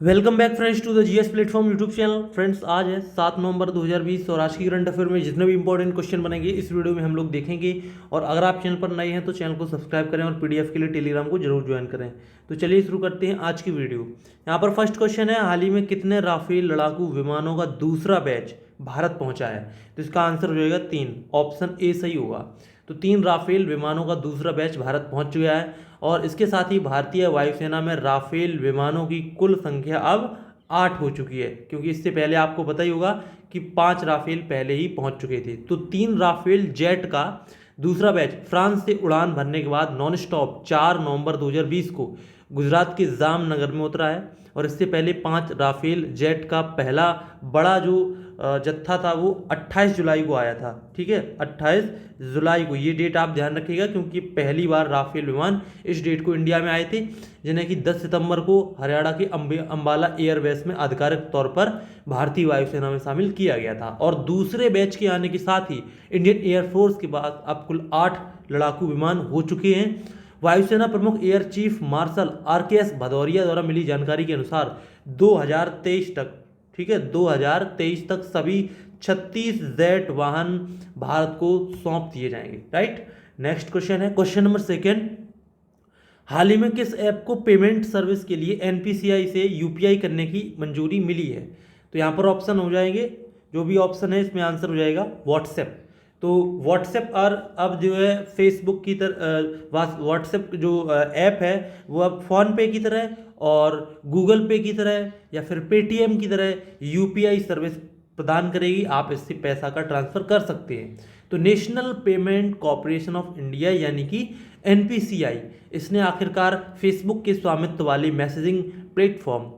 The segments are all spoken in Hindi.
Welcome back friends to the GS platform YouTube channel. Friends आज है 7 नवंबर 2020 और आज की करंट अफेयर में जितने भी इंपॉर्टेंट क्वेश्चन बनेंगे इस वीडियो में हम लोग देखेंगे। और अगर आप चैनल पर नए हैं तो चैनल को सब्सक्राइब करें और पीडीएफ के लिए टेलीग्राम को जरूर ज्वाइन करें। तो चलिए शुरू करते हैं आज की वीडियो। यहाँ पर फर्स्ट क्वेश्चन है, हाल ही में कितने राफेल लड़ाकू विमानों का दूसरा बैच भारत पहुंचा है? तो इसका आंसर हो जाएगा 3, ऑप्शन ए सही होगा। तो 3 राफेल विमानों का दूसरा बैच भारत पहुंच चुका है और इसके साथ ही भारतीय वायुसेना में राफेल विमानों की कुल संख्या अब 8 हो चुकी है, क्योंकि इससे पहले आपको पता ही होगा कि 5 राफेल पहले ही पहुंच चुके थे। तो 3 राफेल जेट का दूसरा बैच फ्रांस से उड़ान भरने के बाद नॉन स्टॉप 4 नवंबर 2020 को गुजरात के जामनगर में उतरा है। और इससे पहले 5 राफेल जेट का पहला बड़ा जो जत्था था वो 28 जुलाई को आया था। ठीक है, 28 जुलाई को, ये डेट आप ध्यान रखिएगा क्योंकि पहली बार राफेल विमान इस डेट को इंडिया में आए थे, जिन्हें कि 10 सितंबर को हरियाणा के अंबाला एयरबेस में आधिकारिक तौर पर भारतीय वायुसेना में शामिल किया गया था। और दूसरे बैच के आने के साथ ही इंडियन एयरफोर्स के पास अब कुल 8 लड़ाकू विमान हो चुके हैं। वायुसेना प्रमुख air chief marshal RKS Bhadauria द्वारा मिली जानकारी के अनुसार 2023 तक, ठीक है, 2023 तक सभी 36 जेट वाहन भारत को सौंप दिए जाएंगे। राइट, नेक्स्ट क्वेश्चन है क्वेश्चन नंबर 2। हाल ही में किस ऐप को पेमेंट सर्विस के लिए NPCI से UPI करने की मंजूरी मिली है? तो यहाँ पर ऑप्शन हो जाएंगे, जो भी ऑप्शन है इसमें आंसर हो जाएगा व्हाट्सएप। तो व्हाट्सएप और अब जो है फेसबुक की तरह व्हाट्सएप जो ऐप है वो अब फ़ोन पे की तरह और गूगल पे की तरह या फिर पेटीएम की तरह UPI सर्विस प्रदान करेगी। आप इससे पैसा का ट्रांसफ़र कर सकते हैं। तो national payment corporation of India यानी कि NPCI, इसने आखिरकार फेसबुक के स्वामित्व वाली मैसेजिंग प्लेटफॉर्म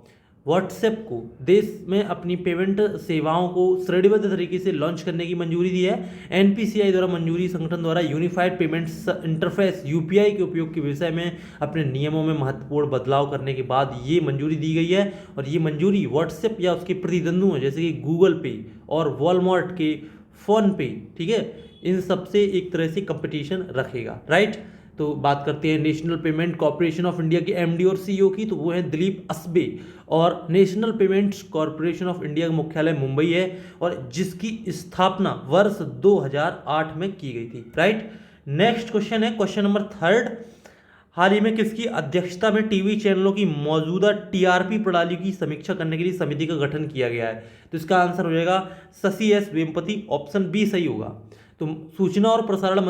व्हाट्सएप को देश में अपनी पेमेंट सेवाओं को श्रेणीबद्ध तरीके से लॉन्च करने की मंजूरी दी है। NPCI द्वारा मंजूरी संगठन द्वारा यूनिफाइड पेमेंट्स इंटरफेस UPI के उपयोग के विषय में अपने नियमों में महत्वपूर्ण बदलाव करने के बाद ये मंजूरी दी गई है। और ये मंजूरी व्हाट्सएप या उसके प्रतिद्वंद्वियों जैसे कि गूगल पे और वॉलमार्ट के फ़ोन पे, ठीक है, इन सबसे एक तरह से कंपटीशन रखेगा। राइट, तो बात करते हैं national payment corporation of India के MD और CEO की, तो वो है दिलीप असबे। और national payments corporation of India का मुख्यालय मुंबई है और जिसकी स्थापना वर्ष 2008 में की गई थी। राइट, नेक्स्ट क्वेश्चन है क्वेश्चन नंबर 3। हाल ही में किसकी अध्यक्षता में टीवी चैनलों की मौजूदा TRP प्रणाली की समीक्षा करने के लिए समिति का गठन किया गया है? तो इसका आंसर हो जाएगा Shashi S Vempati, option B सही होगा। तो सूचना और प्रसारण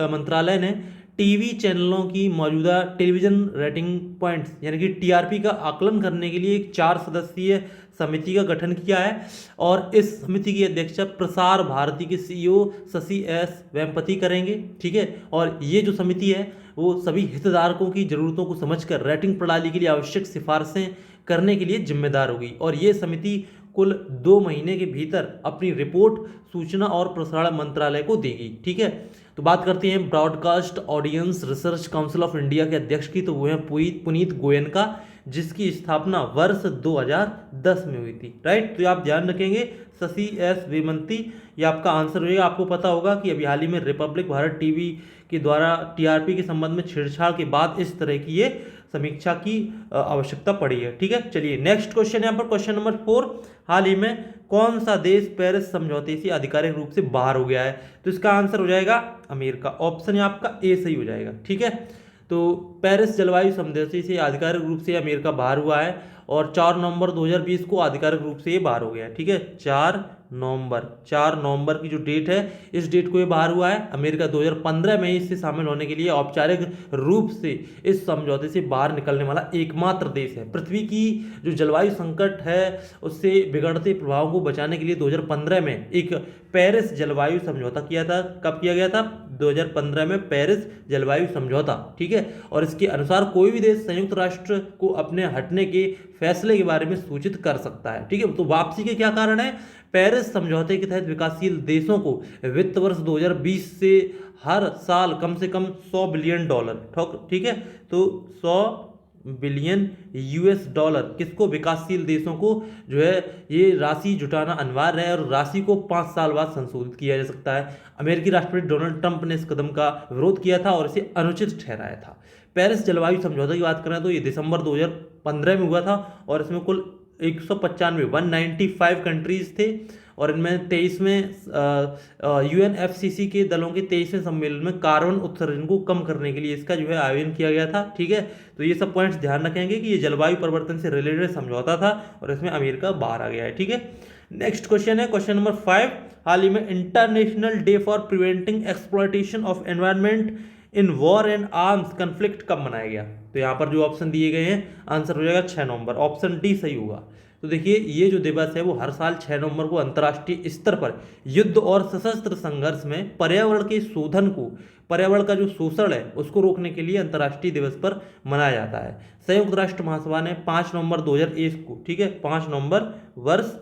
मंत्रालय ने टीवी चैनलों की मौजूदा टेलीविजन रेटिंग पॉइंट्स यानी कि TRP का आकलन करने के लिए एक 4 सदस्यीय समिति का गठन किया है। और इस समिति की अध्यक्षता प्रसार भारती के CEO शशि S वेम्पति करेंगे। ठीक है, और ये जो समिति है वो सभी हितधारकों की जरूरतों को समझकर रेटिंग प्रणाली के लिए आवश्यक सिफारिशें करने के लिए जिम्मेदार होगी। और ये समिति कुल 2 महीने के भीतर अपनी रिपोर्ट सूचना और प्रसारण मंत्रालय को देगी। ठीक है, तो बात करते हैं broadcast audience research council of India के अध्यक्ष की, तो वो है पुनीत गोयनका, जिसकी स्थापना वर्ष 2010 में हुई थी। राइट, तो आप ध्यान रखेंगे शशि S वेम्पति, ये आपका आंसर होगा। आपको पता होगा कि अभी हाल ही में रिपब्लिक भारत टीवी के द्वारा TRP के संबंध में छेड़छाड़ के बाद इस तरह की ये समीक्षा की आवश्यकता पड़ी है। ठीक है, चलिए नेक्स्ट क्वेश्चन यहाँ पर क्वेश्चन नंबर 4। हाल ही में कौन सा देश पेरिस समझौते से आधिकारिक रूप से बाहर हो गया है? तो इसका आंसर हो जाएगा अमेरिका, ऑप्शन है आपका ए सही हो जाएगा। ठीक है, तो पेरिस जलवायु समझौते से आधिकारिक रूप से अमेरिका बाहर हुआ है और 4 नवंबर 2020 को आधिकारिक रूप से ये बाहर हो गया है। ठीक है, 4 नवंबर की जो डेट है इस डेट को ये बाहर हुआ है। अमेरिका 2015 में इससे शामिल होने के लिए औपचारिक रूप से इस समझौते से बाहर निकलने वाला एकमात्र देश है। पृथ्वी की जो जलवायु संकट है उससे बिगड़ते प्रभाव को बचाने के लिए 2015 में एक पेरिस जलवायु समझौता किया था। कब किया गया था? 2015 में पेरिस जलवायु समझौता। ठीक है, और इसके अनुसार कोई भी देश संयुक्त राष्ट्र को अपने हटने के फैसले के बारे में सूचित कर सकता है। ठीक है, तो वापसी के क्या कारण है? पेरिस समझौते के तहत विकासशील देशों को वित्त वर्ष 2020 से हर साल कम से कम $100 बिलियन, ठीक है, तो $100 बिलियन किसको? विकासशील देशों को जो है ये राशि जुटाना अनिवार्य है और राशि को 5 साल बाद संशोधित किया जा सकता है। अमेरिकी राष्ट्रपति डोनाल्ड ट्रंप ने इस कदम का विरोध किया था और इसे अनुचित ठहराया था। पेरिस जलवायु समझौता की बात करें तो ये दिसंबर 2015 में हुआ था और इसमें कुल 195 195 कंट्रीज थे और इनमें 23वें UNFCCC के दलों के 23वें सम्मेलन में कार्बन उत्सर्जन को कम करने के लिए इसका जो है आयोजन किया गया था। ठीक है, तो ये सब पॉइंट्स ध्यान रखेंगे कि ये जलवायु परिवर्तन से रिलेटेड समझौता था और इसमें अमेरिका बाहर आ गया है। ठीक है, नेक्स्ट क्वेश्चन है क्वेश्चन नंबर 5। हाल ही में international day for preventing exploitation of environment in war and arms conflict कब मनाया गया? तो यहाँ पर जो ऑप्शन दिए गए हैं आंसर हो जाएगा 6 नवंबर, ऑप्शन डी सही होगा। तो देखिए ये जो दिवस है वो हर साल 6 नवंबर को अंतर्राष्ट्रीय स्तर पर युद्ध और सशस्त्र संघर्ष में पर्यावरण के शोधन को, पर्यावरण का जो शोषण है उसको रोकने के लिए अंतर्राष्ट्रीय दिवस पर मनाया जाता है। संयुक्त राष्ट्र महासभा ने 5 नवंबर 2001 को, ठीक है, 5 नवंबर वर्ष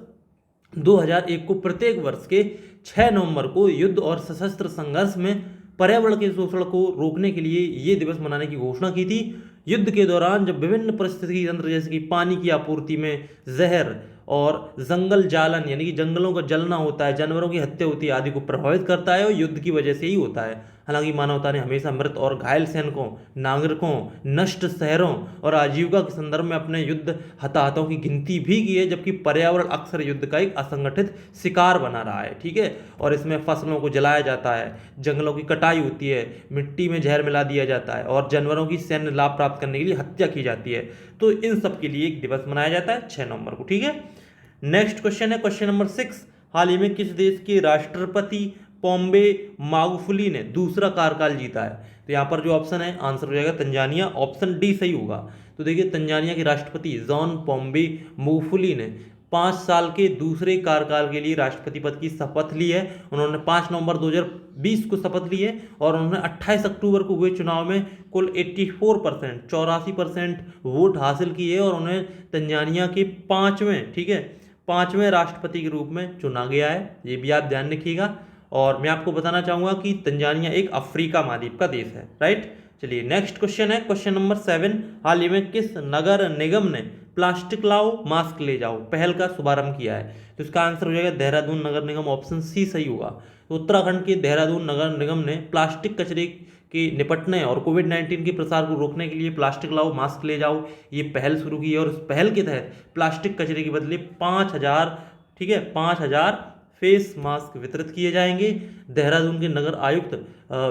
2001 को प्रत्येक वर्ष के 6 नवंबर को युद्ध और सशस्त्र संघर्ष में पर्यावरण के शोषण को रोकने के लिए ये दिवस मनाने की घोषणा की थी। युद्ध के दौरान जब विभिन्न परिस्थिति तंत्र जैसे कि पानी की आपूर्ति में जहर और जंगल जालन यानी कि जंगलों का जलना होता है, जानवरों की हत्या होती है आदि को प्रभावित करता है और युद्ध की वजह से ही होता है। हालांकि मानवता ने हमेशा मृत और घायल सैनिकों, नागरिकों, नष्ट शहरों और आजीविका के संदर्भ में अपने युद्ध हताहतों की गिनती भी की है, जबकि पर्यावरण अक्सर युद्ध का एक असंगठित शिकार बना रहा है। ठीक है, और इसमें फसलों को जलाया जाता है, जंगलों की कटाई होती है, मिट्टी में जहर मिला दिया जाता है और जानवरों की सैन्य लाभ प्राप्त करने के लिए हत्या की जाती है। तो इन सब के लिए एक दिवस मनाया जाता है 6 नवंबर को। ठीक है, नेक्स्ट क्वेश्चन है क्वेश्चन नंबर 6। हाल ही में किस देश के राष्ट्रपति पोम्बे मागुफुली ने दूसरा कार्यकाल जीता है? तो यहाँ पर जो ऑप्शन है आंसर हो जाएगा तंजानिया, ऑप्शन डी सही होगा। तो देखिए तंजानिया के राष्ट्रपति जॉन पोम्बे मागुफुली ने 5 साल के दूसरे कार्यकाल के लिए राष्ट्रपति पद की शपथ ली है। उन्होंने 5 नवंबर 2020 को शपथ ली है और उन्होंने 28 अक्टूबर को हुए चुनाव में कुल 84% वोट हासिल किए और उन्हें तंजानिया के पांचवें राष्ट्रपति के रूप में चुना गया है। ये भी आप ध्यान रखिएगा। और मैं आपको बताना चाहूंगा कि तंजानिया एक अफ्रीका महाद्वीप का देश है। राइट, चलिए नेक्स्ट क्वेश्चन है क्वेश्चन नंबर 7। हाल ही में किस नगर निगम ने प्लास्टिक लाओ मास्क ले जाओ पहल का शुभारंभ किया है? तो इसका आंसर हो जाएगा देहरादून नगर निगम, ऑप्शन सी सही होगा। तो उत्तराखंड के देहरादून नगर निगम ने प्लास्टिक कचरे के निपटने और कोविड-19 के प्रसार को रोकने के लिए प्लास्टिक लाओ मास्क ले जाओ ये पहल शुरू की है और इस पहल के तहत प्लास्टिक कचरे के बदले 5000, ठीक है, 5000 फेस मास्क वितरित किए जाएंगे। देहरादून के नगर आयुक्त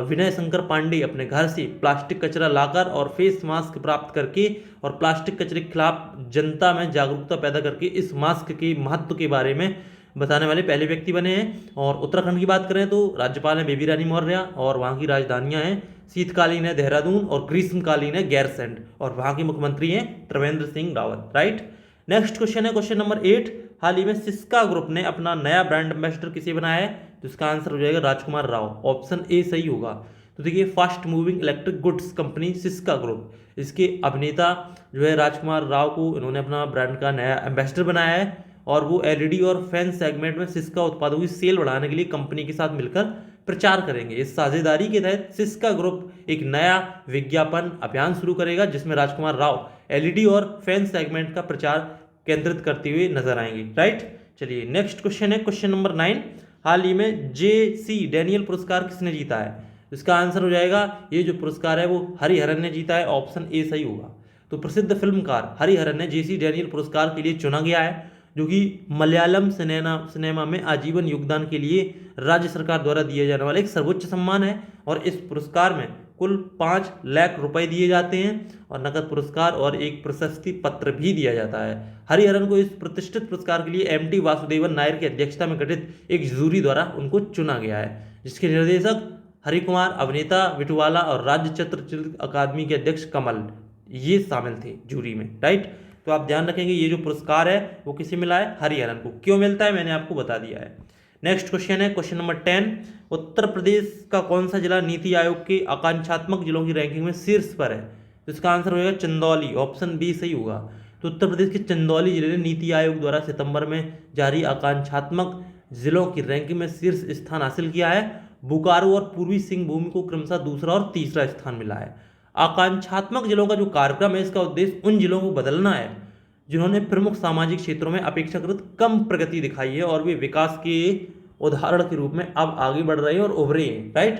विनय शंकर पांडे अपने घर से प्लास्टिक कचरा लाकर और फेस मास्क प्राप्त करके और प्लास्टिक कचरे के खिलाफ जनता में जागरूकता पैदा करके इस मास्क के महत्व के बारे में बताने वाले पहले व्यक्ति बने हैं। और उत्तराखंड की बात करें तो राज्यपाल है बेबी रानी मौर्य और वहाँ की राजधानियाँ हैं शीतकालीन है देहरादून और ग्रीष्मकालीन है गैरसैंण और वहाँ के मुख्यमंत्री हैं Trivendra Singh Rawat. Right, next question है क्वेश्चन नंबर 8। हाल ही में सिस्का ग्रुप ने अपना नया ब्रांड एम्बेसडर किसे बनाया है? तो इसका आंसर हो जाएगा राजकुमार राव, ऑप्शन ए सही होगा। तो देखिए fast moving electric goods company Syska group, इसके अभिनेता जो है राजकुमार राव को इन्होंने अपना ब्रांड का नया एम्बेसडर बनाया है और वो एलईडी और फैन सेगमेंट में सिस्का उत्पादों की सेल बढ़ाने के लिए कंपनी के साथ मिलकर प्रचार करेंगे। इस साझेदारी के तहत सिस्का ग्रुप एक नया विज्ञापन अभियान शुरू करेगा जिसमें राजकुमार राव एलईडी और फैन सेगमेंट का प्रचार केंद्रित करते हुए नजर आएंगे। राइट, चलिए नेक्स्ट क्वेश्चन है क्वेश्चन नंबर 9। हाल ही में JC डैनियल पुरस्कार किसने जीता है? इसका आंसर हो जाएगा ये जो पुरस्कार है वो हरिहरन ने जीता है, ऑप्शन ए सही होगा। तो प्रसिद्ध फिल्मकार हरिहरन ने JC डैनियल पुरस्कार के लिए चुना गया है जो कि मलयालम सिनेमा में आजीवन योगदान के लिए राज्य सरकार द्वारा दिए जाने वाला एक सर्वोच्च सम्मान है और इस पुरस्कार में कुल 5 लाख रुपए दिए जाते हैं और नकद पुरस्कार और एक प्रशस्ति पत्र भी दिया जाता है। हरिहरन को इस प्रतिष्ठित पुरस्कार के लिए MT वासुदेवन नायर की अध्यक्षता में गठित एक जूरी द्वारा उनको चुना गया है जिसके निर्देशक हरिकुमार, अभिनेता विटुवाला और राज्य चित्रचित्र अकादमी के अध्यक्ष कमल ये शामिल थे जूरी में। राइट, तो आप ध्यान रखेंगे ये जो पुरस्कार है वो किसे मिला है? हरिहरन को। क्यों मिलता है मैंने आपको बता दिया है। नेक्स्ट क्वेश्चन है क्वेश्चन नंबर 10। उत्तर प्रदेश का कौन सा जिला नीति आयोग के आकांक्षात्मक जिलों की रैंकिंग में शीर्ष पर है? तो इसका आंसर हो जाएगा चंदौली, ऑप्शन बी सही होगा। तो उत्तर प्रदेश के चंदौली जिले ने नीति आयोग द्वारा सितंबर में जारी आकांक्षात्मक जिलों की रैंकिंग में शीर्ष स्थान हासिल किया है। बोकारो और पूर्वी सिंहभूम को क्रमशः दूसरा और तीसरा स्थान मिला है। आकांक्षात्मक जिलों का जो कार्यक्रम है इसका उद्देश्य उन जिलों को बदलना है जिन्होंने प्रमुख सामाजिक क्षेत्रों में अपेक्षाकृत कम प्रगति दिखाई है और वे विकास के उदाहरण के रूप में अब आगे बढ़ रहे हैं और उभरे हैं। राइट,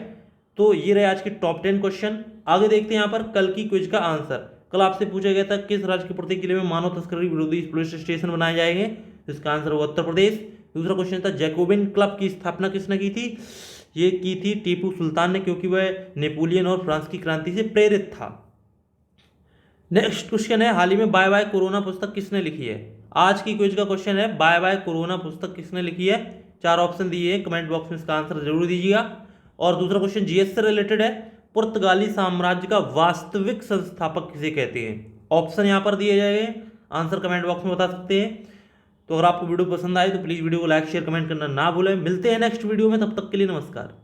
तो ये रहे आज के टॉप 10 क्वेश्चन। आगे देखते हैं यहाँ पर कल की क्विज का आंसर। कल आपसे पूछा गया था किस राज्य के प्रत्येक जिले में मानव तस्करी विरोधी पुलिस स्टेशन बनाए जाएंगे, इसका आंसर होगा उत्तर प्रदेश। दूसरा क्वेश्चन था जैकोबिन क्लब की स्थापना किसने की थी, ये की थी टीपू सुल्तान ने, क्योंकि वह नेपोलियन और फ्रांस की क्रांति से प्रेरित था। नेक्स्ट क्वेश्चन है हाल ही में बाय बाय कोरोना पुस्तक किसने लिखी है। आज की क्विज का क्वेश्चन है बाय बाय कोरोना पुस्तक किसने लिखी है। 4 ऑप्शन दिए हैं, कमेंट बॉक्स में इसका आंसर जरूर दीजिएगा। और दूसरा क्वेश्चन जीएस से रिलेटेड है, पुर्तगाली साम्राज्य का वास्तविक संस्थापक किसे कहते हैं। ऑप्शन यहां पर दिए जाएंगे, आंसर कमेंट बॉक्स में बता सकते हैं। तो अगर आपको वीडियो पसंद आए तो प्लीज वीडियो को लाइक शेयर कमेंट करना ना भूलें। मिलते हैं नेक्स्ट वीडियो में, तब तक के लिए नमस्कार।